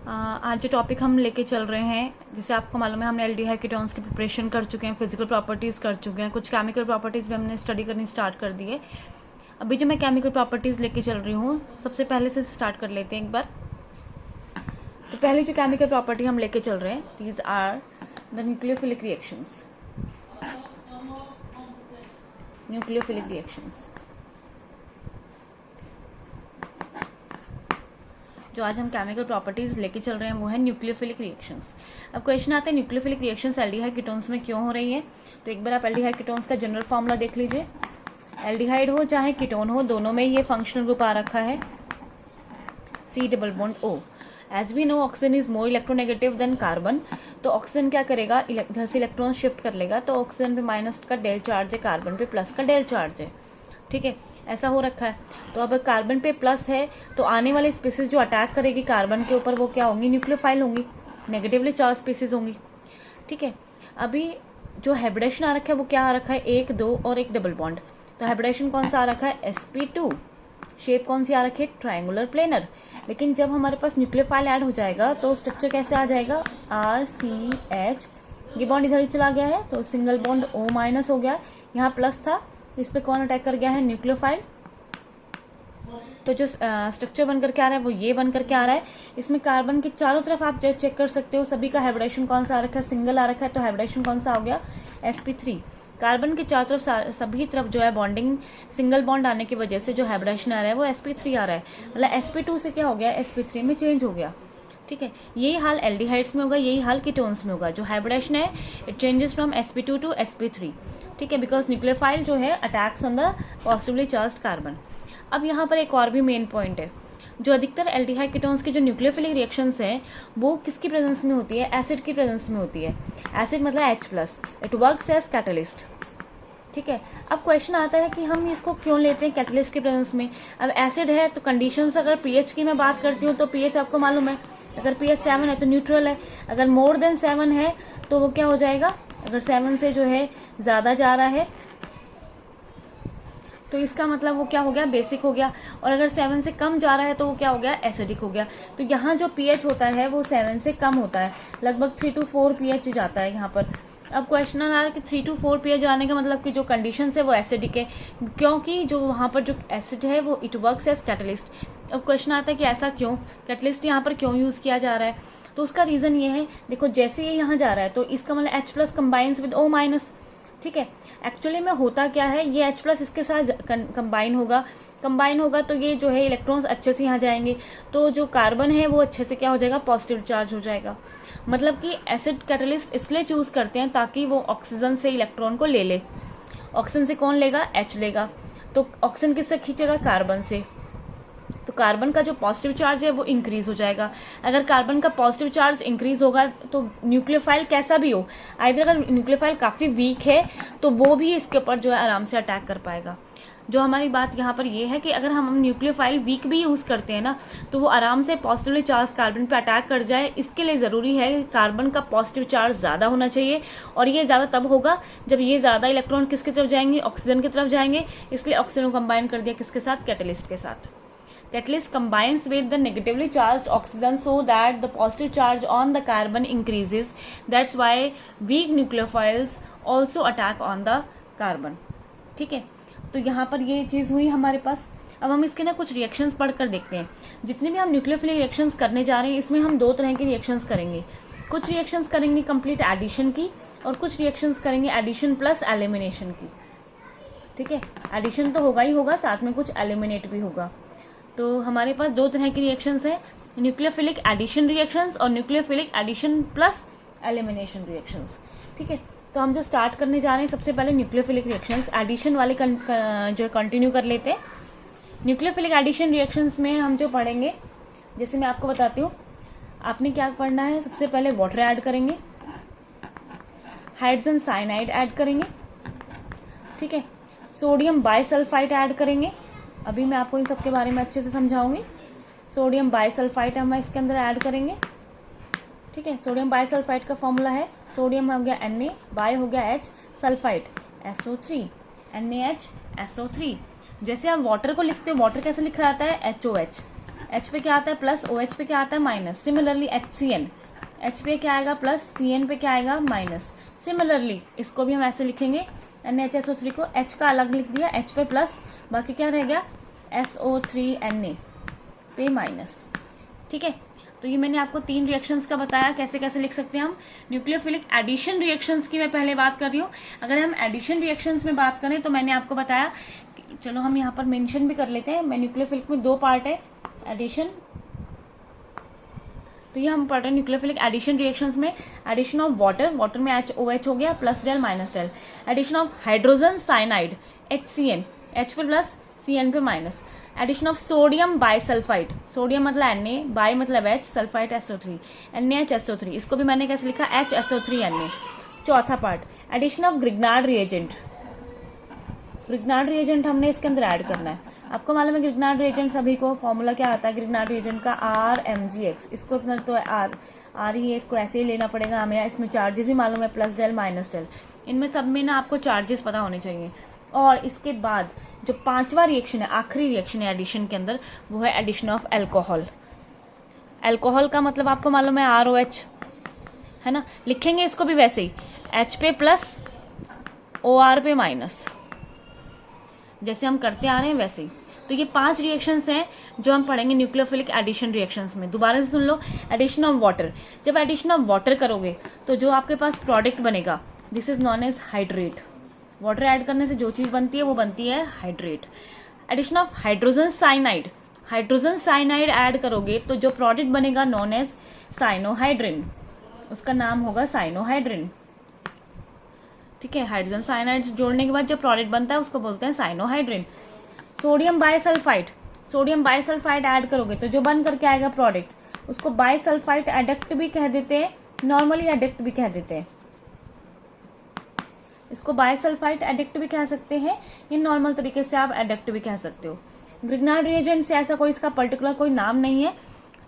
आज जो टॉपिक हम लेके चल रहे हैं, जैसे आपको मालूम है हमने एल्डिहाइड कीटोन्स की प्रिपरेशन कर चुके हैं, फिजिकल प्रॉपर्टीज़ कर चुके हैं, कुछ केमिकल प्रॉपर्टीज़ भी हमने स्टडी करनी स्टार्ट कर दी है। अभी जो मैं केमिकल प्रॉपर्टीज़ लेके चल रही हूँ, सबसे पहले से स्टार्ट कर लेते हैं एक बार। तो पहली जो केमिकल प्रॉपर्टी हम लेके चल रहे हैं, these are the nucleophilic reactions. Nucleophilic reactions जो आज हम केमिकल प्रॉपर्टीज लेके चल रहे हैं वो है न्यूक्लियोफिलिक रिएक्शंस। अब क्वेश्चन आता है न्यूक्लियोफिलिक रिएक्शंस एल्डिहाइड कीटोन्स में क्यों हो रही है। तो एक बार आप एल्डिहाइड कीटोन्स का जनरल फॉर्मूला देख लीजिए। एल्डिहाइड हो चाहे कीटोन हो, दोनों में ये फंक्शनल ग्रुप आ रखा है C double bond O। As we know oxygen is more electronegative than carbon. तो ऑक्सीजन क्या करेगा, इधर से इलेक्ट्रॉन शिफ्ट कर लेगा। तो ऑक्सीजन पे माइनस का डेल चार्ज है, कार्बन पे प्लस का डेल चार्ज है। ठीक है, ऐसा हो रखा है। तो अब कार्बन पे प्लस है तो आने वाली स्पीसीज जो अटैक करेगी कार्बन के ऊपर वो क्या होंगी, न्यूक्लियोफाइल होंगी, नेगेटिवली चार्ज स्पीसीज होंगी। ठीक है, अभी जो हाइब्रिडेशन आ रखा है वो क्या आ रखा है, 1, 2 और एक डबल बॉन्ड। तो हाइब्रिडेशन कौन सा आ रखा है, sp2। शेप कौन सी आ रखी है, ट्रायंगुलर प्लेनर। लेकिन जब हमारे पास न्यूक्लियोफाइल ऐड हो जाएगा तो स्ट्रक्चर कैसे आ जाएगा, RCH। ये बॉन्ड इधर चला गया है तो सिंगल बॉन्ड O माइनस हो गया, यहाँ प्लस था, इस पे कौन अटैक कर गया है, न्यूक्लियोफाइल। तो जो स्ट्रक्चर बनकर के आ रहा है वो ये बनकर के आ रहा है। इसमें कार्बन के चारों तरफ आप चेक कर सकते हो, सभी का हाइब्रिडेशन कौन सा आ रखा है, सिंगल आ रखा है। तो हाइब्रिडेशन कौन सा हो गया, sp3। कार्बन के चारों तरफ सभी तरफ जो है बॉन्डिंग सिंगल बॉन्ड आने की वजह से जो हाइब्रिडेशन आ रहा है वो sp3 आ रहा है। मतलब sp2 से क्या हो गया, sp3 में चेंज हो गया। ठीक है, यही हाल एल्डिहाइड्स में होगा, यही हाल कीटोन्स में होगा। जो हाइब्रिडेशन है it changes from sp2 to sp3। ठीक है, बिकॉज न्यूक्लियोफाइल जो है attacks on the positively charged carbon. अब यहाँ पर एक और भी मेन पॉइंट है, जो अधिकतर एल्डिहाइड कीटोन्स के जो न्यूक्लियोफिलिक रिएक्शंस हैं वो किसकी प्रेजेंस में होती है, एसिड की प्रेजेंस में होती है। एसिड मतलब H+, it works as catalyst. ठीक है, अब क्वेश्चन आता है कि हम इसको क्यों लेते हैं कैटलिस्ट के प्रेजेंस में। अब एसिड है तो कंडीशंस, अगर pH की मैं बात करती हूँ तो pH आपको मालूम है, अगर pH 7 है तो न्यूट्रल है, अगर मोर देन 7 है तो वो क्या हो जाएगा, अगर 7 से जो है ज्यादा जा रहा है तो इसका मतलब वो क्या हो गया, बेसिक हो गया। और अगर 7 से कम जा रहा है तो वो क्या हो गया, एसिडिक हो गया। तो यहाँ जो pH होता है वो 7 से कम होता है, लगभग 3 to 4 pH जाता है यहाँ पर। अब क्वेश्चन आ रहा है कि 3 to 4 pH आने का मतलब कि जो कंडीशन है वो एसिडिक है, क्योंकि जो वहाँ पर जो एसिड है वो इट वर्क्स एज कैटलिस्ट। अब क्वेश्चन आता है कि ऐसा क्यों, कैटलिस्ट यहाँ पर क्यों यूज किया जा रहा है। तो उसका रीजन ये है, देखो जैसे ये यहाँ जा रहा है तो इसका मतलब H+ कंबाइंस विद O-। ठीक है, एक्चुअली में होता क्या है, ये H+ इसके साथ कंबाइन होगा तो ये जो है इलेक्ट्रॉन्स अच्छे से यहाँ जाएंगे, तो जो कार्बन है वो अच्छे से क्या हो जाएगा, पॉजिटिव चार्ज हो जाएगा। मतलब कि एसिड कैटलिस्ट इसलिए चूज करते हैं ताकि वो ऑक्सीजन से इलेक्ट्रॉन को ले ले। ऑक्सीजन से कौन लेगा, H लेगा। तो ऑक्सीजन किससे खींचेगा, कार्बन से। तो कार्बन का जो पॉजिटिव चार्ज है वो इंक्रीज हो जाएगा। अगर कार्बन का पॉजिटिव चार्ज इंक्रीज होगा तो न्यूक्लियोफाइल कैसा भी हो, आइदर अगर न्यूक्लियोफाइल काफी वीक है तो वो भी इसके ऊपर जो है आराम से अटैक कर पाएगा। जो हमारी बात यहाँ पर ये है कि अगर हम न्यूक्लियोफाइल वीक भी यूज करते हैं ना तो वो आराम से पॉजिटिवली चार्ज कार्बन पे अटैक कर जाए। इसके लिए जरूरी है कार्बन का पॉजिटिव चार्ज ज्यादा होना चाहिए, और ये ज्यादा तब होगा जब ये ज्यादा इलेक्ट्रॉन किसकी तरफ जाएंगे, ऑक्सीजन की तरफ जाएंगे। इसलिए ऑक्सीजन को कंबाइन कर दिया किसके साथ, कैटलिस्ट के साथ। Catalyst combines with the negatively charged oxygen so that the positive charge on the carbon increases. That's why weak nucleophiles also attack on the carbon. ठीक है, तो यहाँ पर ये चीज हुई हमारे पास। अब हम इसके ना कुछ रिएक्शंस पढ़कर देखते हैं। जितने भी हम न्यूक्लियोफिलिक रिएक्शंस करने जा रहे हैं इसमें हम 2 तरह की रिएक्शंस करेंगे। कुछ रिएक्शंस करेंगे कंप्लीट एडिशन की, और कुछ रिएक्शंस करेंगे एडिशन प्लस एलिमिनेशन की। ठीक है, एडिशन तो होगा ही होगा, साथ में कुछ एलिमिनेट भी होगा। तो हमारे पास 2 तरह की रिएक्शंस है, न्यूक्लियोफिलिक एडिशन रिएक्शंस और nucleophilic addition plus elimination reactions. ठीक है, तो हम जो स्टार्ट करने जा रहे हैं सबसे पहले न्यूक्लियोफिलिक रिएक्शंस एडिशन वाले जो कंटिन्यू कर लेते हैं। न्यूक्लियोफिलिक एडिशन रिएक्शंस में हम जो पढ़ेंगे, जैसे मैं आपको बताती हूँ, आपने क्या पढ़ना है, सबसे पहले वाटर ऐड करेंगे, हाइड्रोजन साइनाइड ऐड करेंगे। ठीक है, सोडियम बाइसल्फाइड ऐड करेंगे। अभी मैं आपको इन सब के बारे में अच्छे से समझाऊंगी। सोडियम बाइसल्फाइड हम इसके अंदर ऐड करेंगे। ठीक है, सोडियम बाइसल्फाइड का फॉर्मूला है, सोडियम हो गया Na, बाय हो गया H, sulphide SO3, NaH SO3। जैसे आप वाटर को लिखते हो, वाटर कैसे लिखा जाता है, HOH। H पे क्या आता है प्लस, OH पे क्या आता है माइनस। सिमिलरली HCN, H पे क्या आएगा प्लस, CN पे क्या आएगा माइनस। सिमिलरली इसको भी हम ऐसे लिखेंगे, NaHSO3 को H का अलग लिख दिया, H पे प्लस, बाकी क्या रह गया SO3Na पे माइनस। ठीक है, तो ये मैंने आपको 3 रिएक्शंस का बताया कैसे कैसे लिख सकते हैं हम। न्यूक्लियोफिलिक एडिशन रिएक्शंस की मैं पहले बात कर रही हूँ। अगर हम एडिशन रिएक्शंस में बात करें तो मैंने आपको बताया, चलो हम यहाँ पर मेंशन भी कर लेते हैं। मैं न्यूक्लियोफिलिक में 2 पार्ट है, एडिशन, तो ये हम पढ़ रहे हैं न्यूक्लियोफिलिक एडिशन रिएक्शंस में। एडिशन ऑफ वाटर, वाटर में OH हो गया plus del minus del. Addition of hydrogen cyanide HCN, H पे प्लस CN पे minus. Addition of sodium bisulphide, sodium मतलब Na, बाई मतलब H, सल्फाइड SO3, NaHSO3, इसको भी मैंने कैसे लिखा HSO3Na। चौथा part, addition of Grignard reagent, Grignard reagent हमने इसके अंदर ऐड करना है। आपको मालूम है ग्रिग्नार्ड रिएजेंट सभी को, फॉर्मूला क्या आता है ग्रिग्नार्ड रिएजेंट का RMgx, इसको तो R ही है, इसको ऐसे ही लेना पड़ेगा हमें। इसमें चार्जेस भी मालूम है प्लस डेल माइनस डेल, इनमें सब में ना आपको चार्जेस पता होने चाहिए। और इसके बाद जो 5वां रिएक्शन है, आखिरी रिएक्शन है एडिशन के अंदर, वो है एडिशन ऑफ एल्कोहल। एल्कोहल का मतलब आपको मालूम है ROH है ना, लिखेंगे इसको भी वैसे ही, H पे प्लस OR पे माइनस, जैसे हम करते आ रहे हैं वैसे ही। तो ये 5 रिएक्शंस हैं जो हम पढ़ेंगे न्यूक्लियोफिलिक एडिशन रिएक्शंस में। दोबारा से सुन लो, एडिशन ऑफ वाटर, जब एडिशन ऑफ वाटर करोगे तो जो आपके पास प्रोडक्ट बनेगा, this is known as hydrate. Water add करने से जो चीज बनती है वो बनती है hydrate. Addition of hydrogen cyanide, hydrogen cyanide add करोगे तो जो प्रोडक्ट बनेगा नॉन एज साइनोहाइड्रिन, उसका नाम होगा साइनोहाइड्रिन। ठीक है, हाइड्रोजन साइनाइड जोड़ने के बाद जो प्रोडक्ट बनता है उसको बोलते हैं cyanohydrin. Sodium bisulphide, sodium bisulphide add करोगे तो जो बन करके आएगा प्रोडक्ट, उसको बाइसल्फाइड एडक्ट भी कह देते हैं, नॉर्मली एडक्ट भी कह देते हैं। इसको बाइसल्फाइड एडक्ट भी कह सकते हैं, या नॉर्मल तरीके से आप एडक्ट भी कह सकते हो। ग्रिग्नार्ड रिएजेंट से ऐसा कोई इसका पर्टिकुलर कोई नाम नहीं है।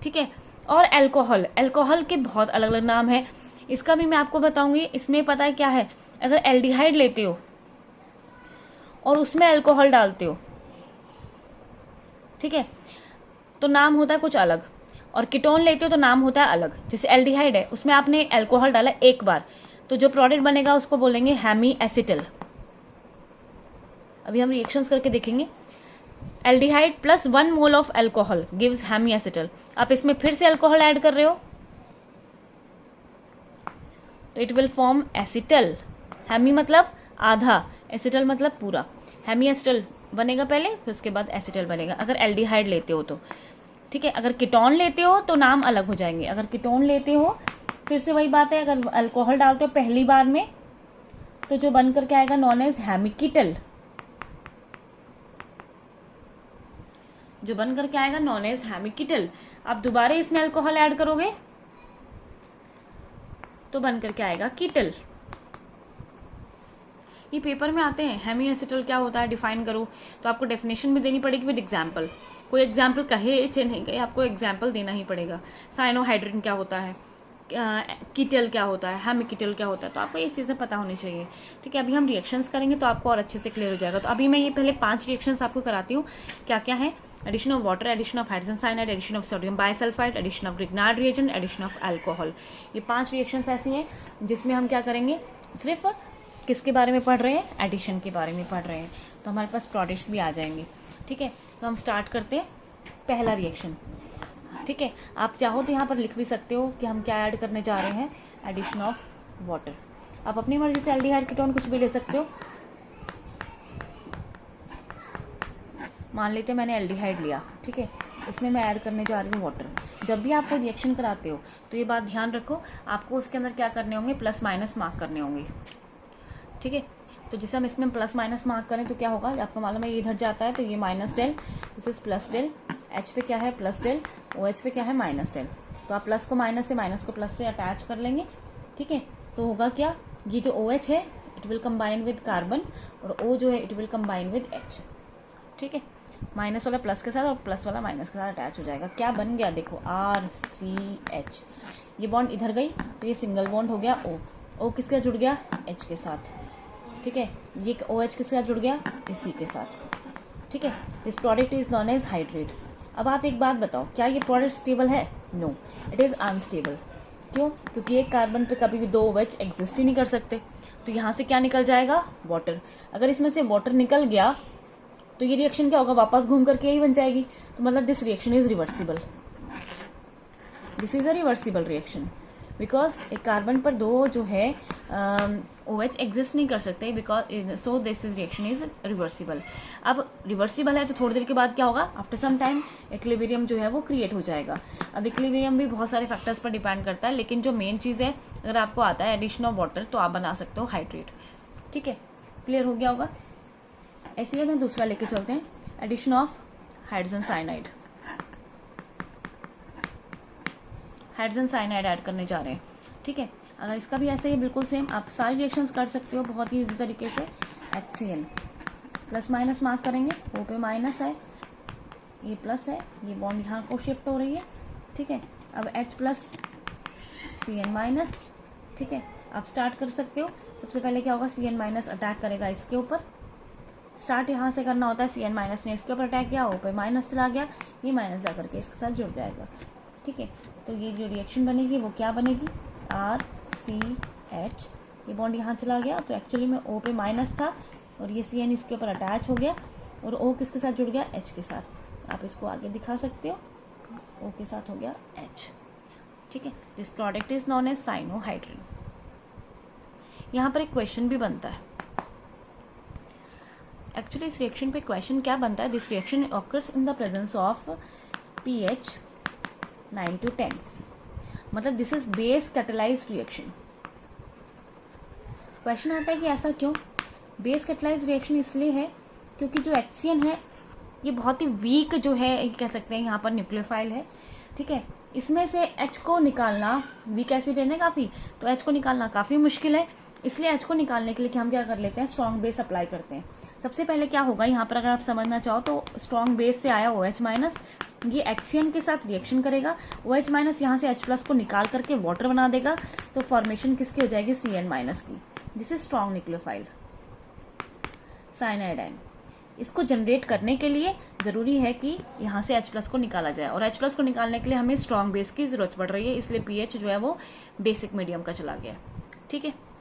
ठीक है, और एल्कोहल, एल्कोहल के बहुत अलग अलग नाम है, इसका भी मैं आपको बताऊंगी। इसमें पता है क्या है, अगर एल्डिहाइड लेते हो और उसमें अल्कोहल डालते हो, ठीक है, तो नाम होता है कुछ अलग, और कीटोन लेते हो तो नाम होता है अलग। जैसे एल्डिहाइड है, उसमें आपने अल्कोहल डाला एक बार, तो जो प्रोडक्ट बनेगा उसको बोलेंगे हेमी एसिटल। अभी हम रिएक्शंस करके देखेंगे। Aldehyde plus 1 mole of alcohol gives hemiacetal. आप इसमें फिर से अल्कोहल ऐड कर रहे हो तो it will form acetal. Hemi मतलब आधा, एसिटल मतलब पूरा। हेमी एसिटल बनेगा पहले, फिर उसके बाद एसिटल बनेगा अगर एल्डिहाइड लेते हो तो। ठीक है, अगर कीटोन लेते हो तो नाम अलग हो जाएंगे। अगर कीटोन लेते हो, फिर से वही बात है, अगर अल्कोहल डालते हो पहली बार में तो जो बन करके आएगा नॉन एज हेमिकीटल, जो बन करके आएगा नॉन एज हेमिकीटल। आप दोबारा इसमें अल्कोहल ऐड करोगे तो बन करके आएगा कीटल। ये पेपर में आते हैं, हेमी एसिटल क्या होता है डिफाइन करो, तो आपको डेफिनेशन भी देनी पड़ेगी विद एग्जाम्पल। कोई एग्जाम्पल कहे चाहे नहीं कहे, आपको एग्जाम्पल देना ही पड़ेगा। साइनोहाइड्रिन क्या होता है, कीटल क्या होता है, हेमिकीटल क्या होता है, तो आपको ये चीज़ें पता होनी चाहिए। ठीक है, अभी हम रिएक्शंस करेंगे तो आपको और अच्छे से क्लियर हो जाएगा। तो अभी मैं ये पहले 5 रिएक्शंस आपको कराती हूँ, क्या क्या है। Addition of water, addition of hydrogen cyanide, addition of sodium bisulphide, addition of Grignard reagent, addition of alcohol. ये 5 रिएक्शंस ऐसी हैं जिसमें हम क्या करेंगे, सिर्फ किसके बारे में पढ़ रहे हैं, एडिशन के बारे में पढ़ रहे हैं, तो हमारे पास प्रोडक्ट्स भी आ जाएंगे। ठीक है, तो हम स्टार्ट करते हैं पहला रिएक्शन। ठीक है, आप चाहो तो यहाँ पर लिख भी सकते हो कि हम क्या ऐड करने जा रहे हैं, एडिशन ऑफ वाटर। आप अपनी मर्जी से एल्डिहाइड कीटोन कुछ भी ले सकते हो। मान लेते हैं मैंने एल्डिहाइड लिया, ठीक है, इसमें मैं ऐड करने जा रही हूँ वाटर। जब भी आप कोई रिएक्शन कराते हो तो ये बात ध्यान रखो, आपको उसके अंदर क्या करने होंगे, प्लस माइनस मार्क करने होंगे। ठीक है, तो जैसे हम इसमें प्लस माइनस मार्क करें तो क्या होगा, आपको मालूम है ये इधर जाता है तो ये minus del, this is plus del. H पे क्या है प्लस डेल, OH पे क्या है माइनस डेल। तो आप प्लस को माइनस से, माइनस को प्लस से अटैच कर लेंगे। ठीक है, तो होगा क्या, ये जो OH है it will combine with carbon, और O जो है it will combine with H। ठीक है, माइनस वाला प्लस के साथ और प्लस वाला माइनस के साथ अटैच हो जाएगा। क्या बन गया देखो, RCH। ये बॉन्ड इधर गई तो ये सिंगल बॉन्ड हो गया O किसके साथ जुड़ गया, H के साथ। ठीक है, ये OH किसके साथ जुड़ गया, C के साथ। ठीक है, this product is known as hydrate. अब आप एक बात बताओ, क्या ये प्रोडक्ट स्टेबल है? No, it is unstable. क्यों? क्योंकि एक कार्बन पे कभी भी दो OH एग्जिस्ट ही नहीं कर सकते। तो यहाँ से क्या निकल जाएगा? वाटर। अगर इसमें से वाटर निकल गया तो ये रिएक्शन क्या होगा? वापस घूम करके यही बन जाएगी। तो मतलब this reaction is reversible. This is a reversible reaction because एक कार्बन पर दो जो है OH एग्जिस्ट नहीं कर सकते, because so this is reaction is reversible. अब रिवर्सिबल है तो थोड़ी देर के बाद क्या होगा? आफ्टर सम टाइम इक्विलिब्रियम जो है वो क्रिएट हो जाएगा। अब इक्विलिब्रियम भी बहुत सारे फैक्टर्स पर डिपेंड करता है, लेकिन जो मेन चीज है, अगर आपको आता है एडिशन ऑफ वाटर तो आप बना सकते हो हाइड्रेट। ठीक है, क्लियर हो गया होगा। ऐसे ही मैं दूसरा लेके चलते हैं, addition of hydrogen cyanide. Hydrogen cyanide add करने जा रहे हैं। ठीक है, अगर इसका भी ऐसे ही बिल्कुल सेम आप सारी रिएक्शंस कर सकते हो बहुत ही इजी तरीके से। HCl प्लस माइनस मार्क करेंगे, O पे माइनस है, ये प्लस है, ये बॉन्ड यहाँ को शिफ्ट हो रही है। ठीक है, अब H प्लस Cn माइनस। ठीक है, आप स्टार्ट कर सकते हो। सबसे पहले क्या होगा? Cn माइनस अटैक करेगा इसके ऊपर। स्टार्ट यहाँ से करना होता है। Cn माइनस ने इसके ऊपर अटैक किया, O पे माइनस चला गया, ये माइनस जा करके इसके साथ जुड़ जाएगा। ठीक है, तो ये जो रिएक्शन बनेगी वो क्या बनेगी? RCH। ये बॉन्ड यहाँ चला गया तो एक्चुअली में O पे माइनस था और ये Cn इसके ऊपर अटैच हो गया और O किसके साथ जुड़ गया? H के साथ। आप इसको आगे दिखा सकते हो, O के साथ हो गया H। ठीक है, this product is known as cyanohydrin. यहाँ पर एक क्वेश्चन भी बनता है। एक्चुअली इस रिएक्शन पे क्वेश्चन क्या बनता है? This reaction occurs in the presence of pH 9 to 10, मतलब this is base catalysed reaction. Question आता है कि ऐसा क्यों? बेस कैटेलाइज्ड रिएक्शन इसलिए है क्योंकि जो HCN है ये बहुत ही वीक जो है, कह सकते हैं यहाँ पर न्यूक्लियोफाइल है। ठीक है, इसमें से H को निकालना, वीक एसिड है ना काफी, तो H को निकालना काफी मुश्किल है। इसलिए H को निकालने के लिए हम क्या कर लेते हैं? स्ट्रॉन्ग बेस अप्लाई करते हैं। सबसे पहले क्या होगा यहाँ पर, अगर आप समझना चाहो तो स्ट्रॉन्ग बेस से आया OH माइनस, ये HCN के साथ रिएक्शन करेगा। OH माइनस यहाँ से H प्लस को निकाल करके वाटर बना देगा, तो फॉर्मेशन किसकी हो जाएगी? Cn माइनस की। This is strong nucleophile cyanide ion. इसको जनरेट करने के लिए जरूरी है कि यहाँ से H प्लस को निकाला जाए, और H प्लस को निकालने के लिए हमें स्ट्रॉन्ग बेस की जरूरत पड़ रही है, इसलिए pH जो है वो बेसिक मीडियम का चला गया। ठीक है।